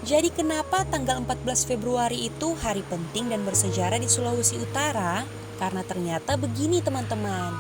Jadi kenapa tanggal 14 Februari itu hari penting dan bersejarah di Sulawesi Utara? Karena ternyata begini teman-teman.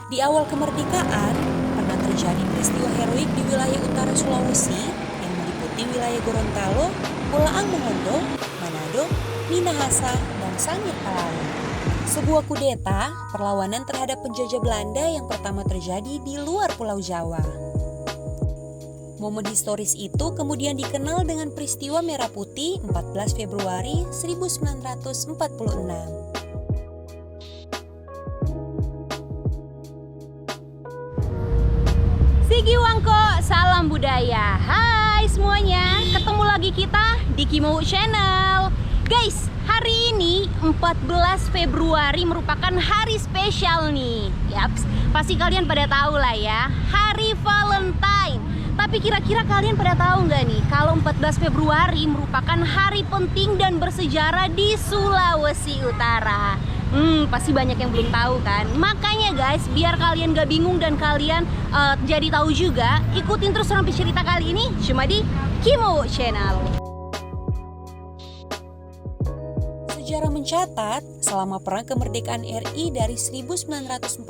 Di awal kemerdekaan, pernah terjadi peristiwa heroik di wilayah utara Sulawesi yang meliputi wilayah Gorontalo, Bolaang Mongondo, Manado, Minahasa, dan Sangir Talawu. Sebuah kudeta, perlawanan terhadap penjajah Belanda yang pertama terjadi di luar Pulau Jawa. Momen historis itu kemudian dikenal dengan peristiwa Merah Putih 14 Februari 1946. Sigi Wangko, salam budaya. Hai semuanya, ketemu lagi kita di Kimo Channel. Guys, hari ini 14 Februari merupakan hari spesial nih. Yaps, pasti kalian pada tahu lah ya, Hari Valentine. Tapi kira-kira kalian pada tahu nggak nih kalau 14 Februari merupakan hari penting dan bersejarah di Sulawesi Utara? Pasti banyak yang belum tahu kan? Makanya guys, biar kalian gak bingung dan kalian jadi tahu juga, ikutin terus sampai cerita kali ini cuma di Kimo Channel. Sejarah mencatat, selama Perang Kemerdekaan RI dari 1945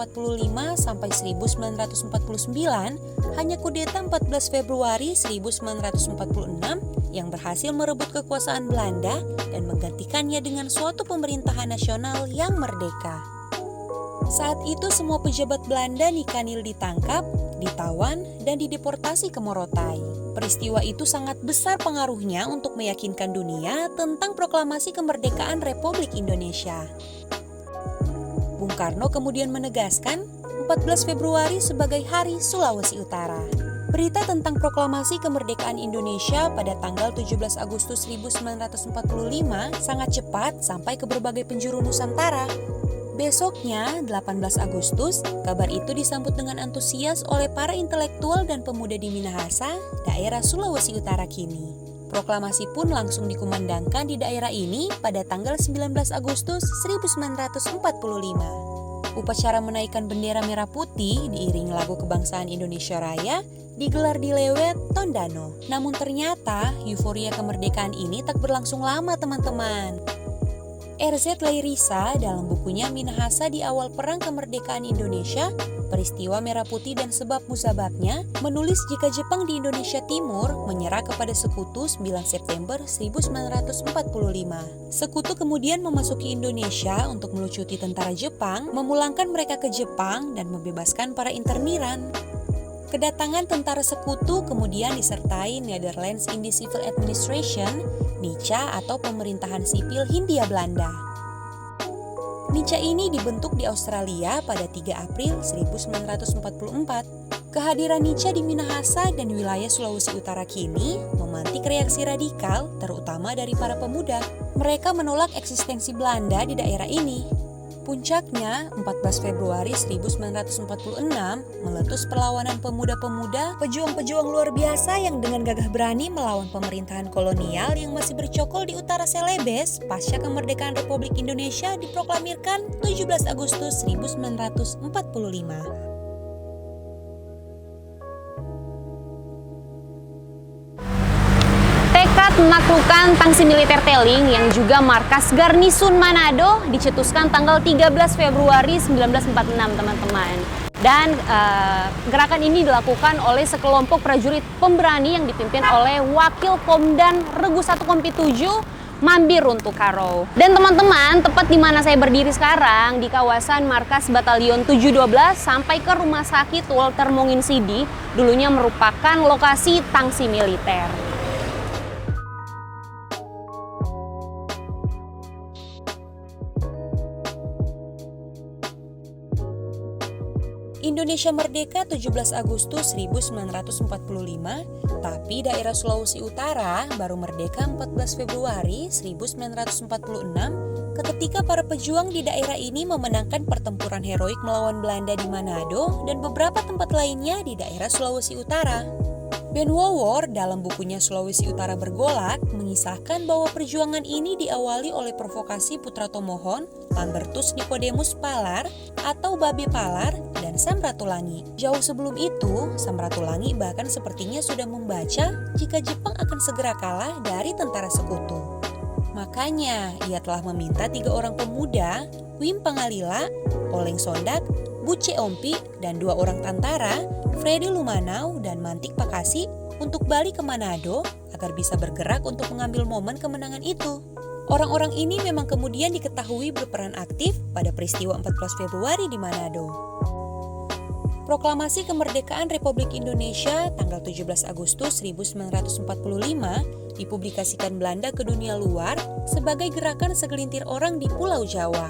sampai 1949, hanya kudeta 14 Februari 1946 yang berhasil merebut kekuasaan Belanda dan menggantikannya dengan suatu pemerintahan nasional yang merdeka. Saat itu semua pejabat Belanda Nikanil ditangkap, ditawan, dan dideportasi ke Morotai. Peristiwa itu sangat besar pengaruhnya untuk meyakinkan dunia tentang proklamasi kemerdekaan Republik Indonesia. Bung Karno kemudian menegaskan 14 Februari sebagai Hari Sulawesi Utara. Berita tentang proklamasi kemerdekaan Indonesia pada tanggal 17 Agustus 1945 sangat cepat sampai ke berbagai penjuru Nusantara. Besoknya, 18 Agustus, kabar itu disambut dengan antusias oleh para intelektual dan pemuda di Minahasa, daerah Sulawesi Utara kini. Proklamasi pun langsung dikumandangkan di daerah ini pada tanggal 19 Agustus 1945. Upacara menaikkan bendera merah putih diiringi lagu kebangsaan Indonesia Raya digelar di Lewet, Tondano. Namun ternyata euforia kemerdekaan ini tak berlangsung lama teman-teman. R.Z. Lairisa dalam bukunya Minahasa di Awal Perang Kemerdekaan Indonesia, Peristiwa Merah Putih dan Sebab Musababnya, menulis jika Jepang di Indonesia Timur menyerah kepada Sekutu 9 September 1945. Sekutu kemudian memasuki Indonesia untuk melucuti tentara Jepang, memulangkan mereka ke Jepang dan membebaskan para interniran. Kedatangan tentara Sekutu kemudian disertai Netherlands Indies Civil Administration, NICA atau Pemerintahan Sipil Hindia Belanda. NICA ini dibentuk di Australia pada 3 April 1944. Kehadiran NICA di Minahasa dan wilayah Sulawesi Utara kini memantik reaksi radikal, terutama dari para pemuda. Mereka menolak eksistensi Belanda di daerah ini. Puncaknya, 14 Februari 1946, meletus perlawanan pemuda-pemuda, pejuang-pejuang luar biasa yang dengan gagah berani melawan pemerintahan kolonial yang masih bercokol di utara Celebes pasca kemerdekaan Republik Indonesia diproklamirkan 17 Agustus 1945. Menaklukkan Tangsi Militer Teling yang juga markas Garnisun Manado dicetuskan tanggal 13 Februari 1946 teman-teman. Dan gerakan ini dilakukan oleh sekelompok prajurit pemberani yang dipimpin oleh Wakil Komdan Regu 1 Kompi 7 Mambir untuk Karo. Dan teman-teman, tepat di mana saya berdiri sekarang di kawasan markas Batalion 712 sampai ke Rumah Sakit Walter Monginsidi, dulunya merupakan lokasi Tangsi Militer. Indonesia merdeka 17 Agustus 1945, tapi daerah Sulawesi Utara baru merdeka 14 Februari 1946 ketika para pejuang di daerah ini memenangkan pertempuran heroik melawan Belanda di Manado dan beberapa tempat lainnya di daerah Sulawesi Utara. Ben Wowor dalam bukunya Sulawesi Utara Bergolak mengisahkan bahwa perjuangan ini diawali oleh provokasi Putra Tomohon, Lambertus Nicodemus Palar atau Babe Palar, dan Sam Ratulangi. Jauh sebelum itu, Sam Ratulangi bahkan sepertinya sudah membaca jika Jepang akan segera kalah dari tentara sekutu. Makanya ia telah meminta 3 orang pemuda, Wim Pangalila, Oleng Sondak, Buce Ompi, dan 2 orang tentara, Freddy Lumanau dan Mantik Pakasi, untuk balik ke Manado agar bisa bergerak untuk mengambil momen kemenangan itu. Orang-orang ini memang kemudian diketahui berperan aktif pada peristiwa 14 Februari di Manado. Proklamasi Kemerdekaan Republik Indonesia tanggal 17 Agustus 1945 dipublikasikan Belanda ke dunia luar sebagai gerakan segelintir orang di Pulau Jawa.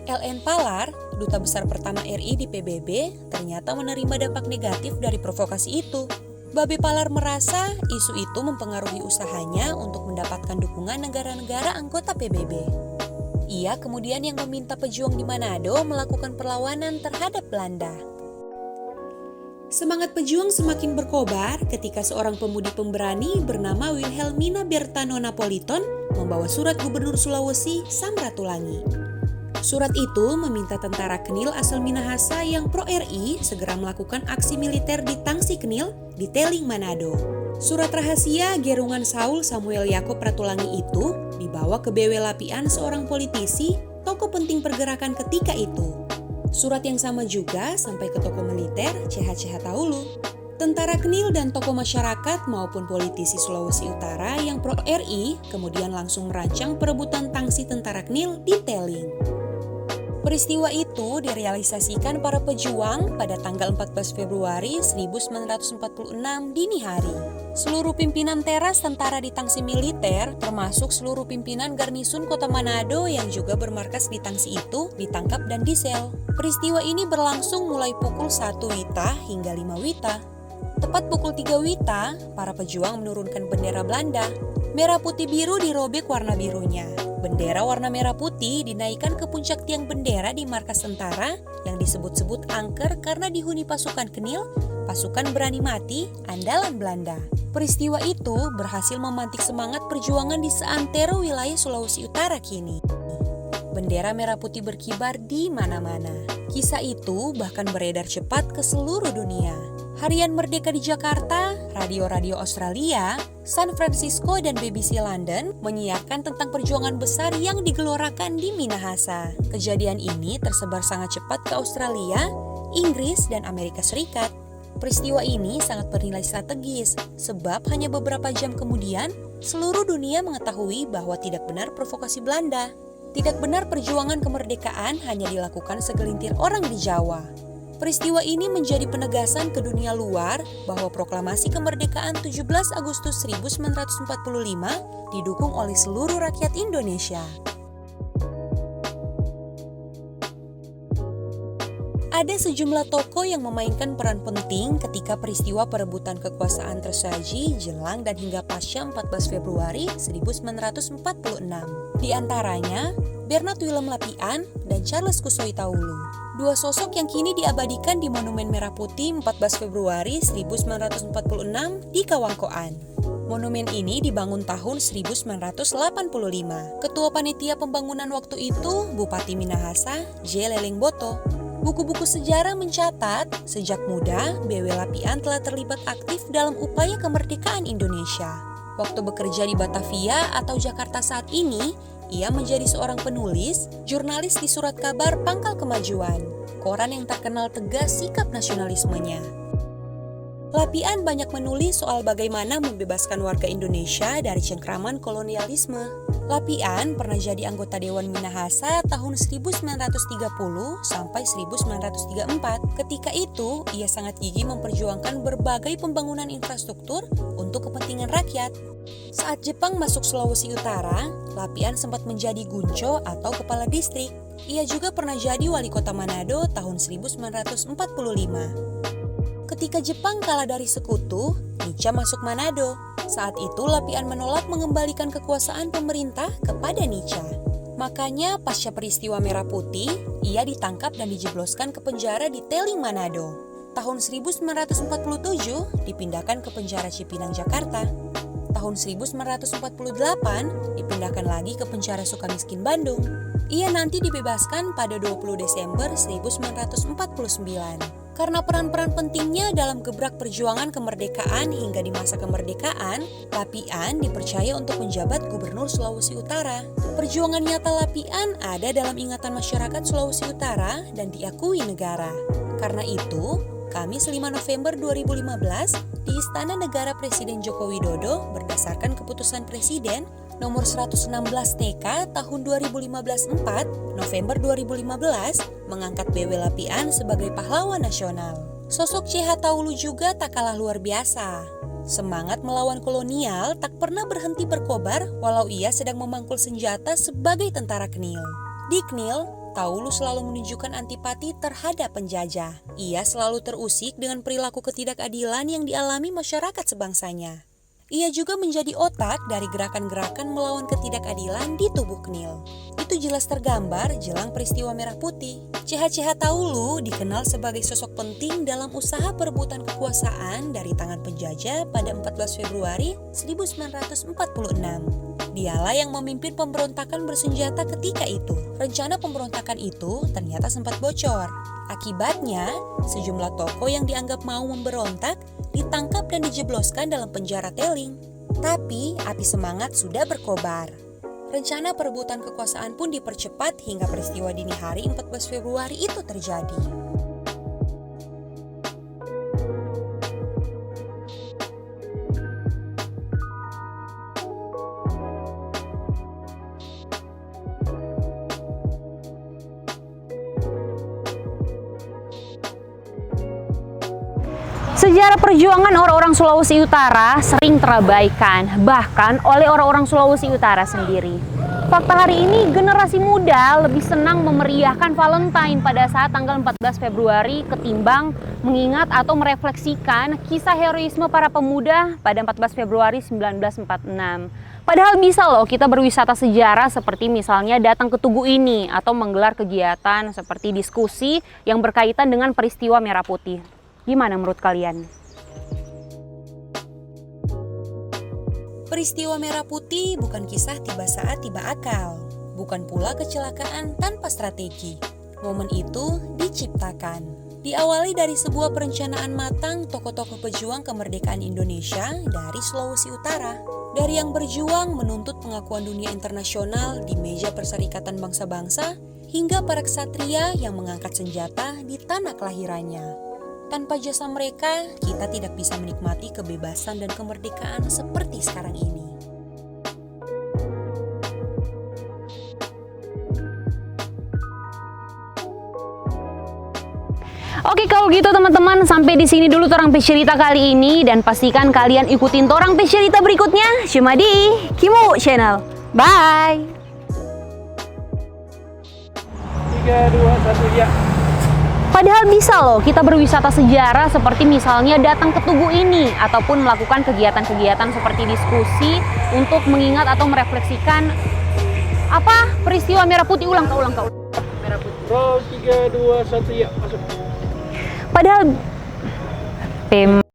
LN Palar, duta besar pertama RI di PBB, ternyata menerima dampak negatif dari provokasi itu. Babe Palar merasa isu itu mempengaruhi usahanya untuk mendapatkan dukungan negara-negara anggota PBB. Ia kemudian yang meminta pejuang di Manado melakukan perlawanan terhadap Belanda. Semangat pejuang semakin berkobar ketika seorang pemudi pemberani bernama Wilhelmina Bertano Napoliton membawa surat Gubernur Sulawesi Sam Ratulangi. Surat itu meminta tentara Knil asal Minahasa yang pro-RI segera melakukan aksi militer di Tangsi Knil di Teling, Manado. Surat rahasia Gerungan Saul Samuel Yakob Ratulangi itu dibawa ke BW Lapian, seorang politisi, tokoh penting pergerakan ketika itu. Surat yang sama juga sampai ke tokoh militer CH Taulu. Tentara Knil dan tokoh masyarakat maupun politisi Sulawesi Utara yang pro-RI kemudian langsung merancang perebutan tangsi tentara Knil di Teling. Peristiwa itu direalisasikan para pejuang pada tanggal 14 Februari 1946 dini hari. Seluruh pimpinan teras tentara di Tangsi militer, termasuk seluruh pimpinan garnisun kota Manado yang juga bermarkas di Tangsi itu, ditangkap dan disel. Peristiwa ini berlangsung mulai pukul 1 Wita hingga 5 Wita. Tepat pukul 3 Wita, para pejuang menurunkan bendera Belanda. Merah putih biru dirobek warna birunya. Bendera warna merah putih dinaikkan ke puncak tiang bendera di markas tentara yang disebut-sebut angker karena dihuni pasukan Knil, pasukan berani mati, andalan Belanda. Peristiwa itu berhasil memantik semangat perjuangan di seantero wilayah Sulawesi Utara kini. Bendera merah putih berkibar di mana-mana. Kisah itu bahkan beredar cepat ke seluruh dunia. Harian Merdeka di Jakarta, radio-radio Australia, San Francisco, dan BBC London menyiarkan tentang perjuangan besar yang digelorakan di Minahasa. Kejadian ini tersebar sangat cepat ke Australia, Inggris, dan Amerika Serikat. Peristiwa ini sangat bernilai strategis, sebab hanya beberapa jam kemudian, seluruh dunia mengetahui bahwa tidak benar provokasi Belanda. Tidak benar perjuangan kemerdekaan hanya dilakukan segelintir orang di Jawa. Peristiwa ini menjadi penegasan ke dunia luar bahwa proklamasi kemerdekaan 17 Agustus 1945 didukung oleh seluruh rakyat Indonesia. Ada sejumlah tokoh yang memainkan peran penting ketika peristiwa perebutan kekuasaan tersaji jelang dan hingga pasca 14 Februari 1946. Di antaranya, Bernard Willem Lapian dan Charles Kusoi Taulu. Dua sosok yang kini diabadikan di Monumen Merah Putih 14 Februari 1946 di Kawangkoan. Monumen ini dibangun tahun 1985. Ketua panitia pembangunan waktu itu Bupati Minahasa, J. Leleng Boto. Buku-buku sejarah mencatat, sejak muda BW Lapian telah terlibat aktif dalam upaya kemerdekaan Indonesia. Waktu bekerja di Batavia atau Jakarta saat ini, ia menjadi seorang penulis, jurnalis di Surat Kabar Pangkal Kemajuan, koran yang terkenal tegas sikap nasionalismenya. Lapian banyak menulis soal bagaimana membebaskan warga Indonesia dari cengkraman kolonialisme. Lapian pernah jadi anggota Dewan Minahasa tahun 1930 sampai 1934. Ketika itu, ia sangat gigih memperjuangkan berbagai pembangunan infrastruktur untuk kepentingan rakyat. Saat Jepang masuk Sulawesi Utara, Lapian sempat menjadi gunco atau kepala distrik. Ia juga pernah jadi wali kota Manado tahun 1945. Ketika Jepang kalah dari sekutu, Nica masuk Manado. Saat itu Lapian menolak mengembalikan kekuasaan pemerintah kepada Nica. Makanya pasca peristiwa Merah Putih, ia ditangkap dan dijebloskan ke penjara di Teling, Manado. Tahun 1947 dipindahkan ke penjara Cipinang, Jakarta. Tahun 1948 dipindahkan lagi ke penjara Sukamiskin, Bandung. Ia nanti dibebaskan pada 20 Desember 1949. Karena peran-peran pentingnya dalam gebrak perjuangan kemerdekaan hingga di masa kemerdekaan, Lapian dipercaya untuk menjabat Gubernur Sulawesi Utara. Perjuangan nyata Lapian ada dalam ingatan masyarakat Sulawesi Utara dan diakui negara. Karena itu, Kamis 5 November 2015, di Istana Negara Presiden Joko Widodo berdasarkan keputusan Presiden nomor 116 TK tahun 2015-4 November 2015 mengangkat BW Lapian sebagai pahlawan nasional. Sosok CH Taulu juga tak kalah luar biasa. Semangat melawan kolonial tak pernah berhenti berkobar walau ia sedang memangkul senjata sebagai tentara KNIL. Di KNIL, Taulu selalu menunjukkan antipati terhadap penjajah. Ia selalu terusik dengan perilaku ketidakadilan yang dialami masyarakat sebangsanya. Ia juga menjadi otak dari gerakan-gerakan melawan ketidakadilan di tubuh KNIL. Itu jelas tergambar jelang peristiwa Merah Putih. CH Taulu dikenal sebagai sosok penting dalam usaha perebutan kekuasaan dari tangan penjajah pada 14 Februari 1946. Dialah yang memimpin pemberontakan bersenjata ketika itu. Rencana pemberontakan itu ternyata sempat bocor. Akibatnya, sejumlah tokoh yang dianggap mau memberontak ditangkap dan dijebloskan dalam penjara Teling. Tapi, api semangat sudah berkobar. Rencana perebutan kekuasaan pun dipercepat hingga peristiwa dini hari 14 Februari itu terjadi. Sejarah perjuangan orang-orang Sulawesi Utara sering terabaikan, bahkan oleh orang-orang Sulawesi Utara sendiri. Fakta hari ini, generasi muda lebih senang memeriahkan Valentine pada saat tanggal 14 Februari ketimbang mengingat atau merefleksikan kisah heroisme para pemuda pada 14 Februari 1946. Padahal bisa loh kita berwisata sejarah seperti misalnya datang ke Tugu ini atau menggelar kegiatan seperti diskusi yang berkaitan dengan peristiwa Merah Putih. Gimana menurut kalian? Peristiwa Merah Putih bukan kisah tiba saat tiba akal, bukan pula kecelakaan tanpa strategi. Momen itu diciptakan. Diawali dari sebuah perencanaan matang tokoh-tokoh pejuang kemerdekaan Indonesia dari Sulawesi Utara. Dari yang berjuang menuntut pengakuan dunia internasional di meja Perserikatan Bangsa-Bangsa, hingga para ksatria yang mengangkat senjata di tanah kelahirannya. Tanpa jasa mereka, kita tidak bisa menikmati kebebasan dan kemerdekaan seperti sekarang ini. Oke, kalau gitu teman-teman, sampai di sini dulu Torang Pescerita kali ini, dan pastikan kalian ikutin Torang Pescerita berikutnya cuma di Kimo Channel. Bye. 3, 2, 1 ya. Padahal bisa loh kita berwisata sejarah seperti misalnya datang ke Tugu ini ataupun melakukan kegiatan-kegiatan seperti diskusi untuk mengingat atau merefleksikan apa peristiwa Merah Putih. Ulang kau. Merah Putih. Roll 3, 2, 1 ya, masuk. Padahal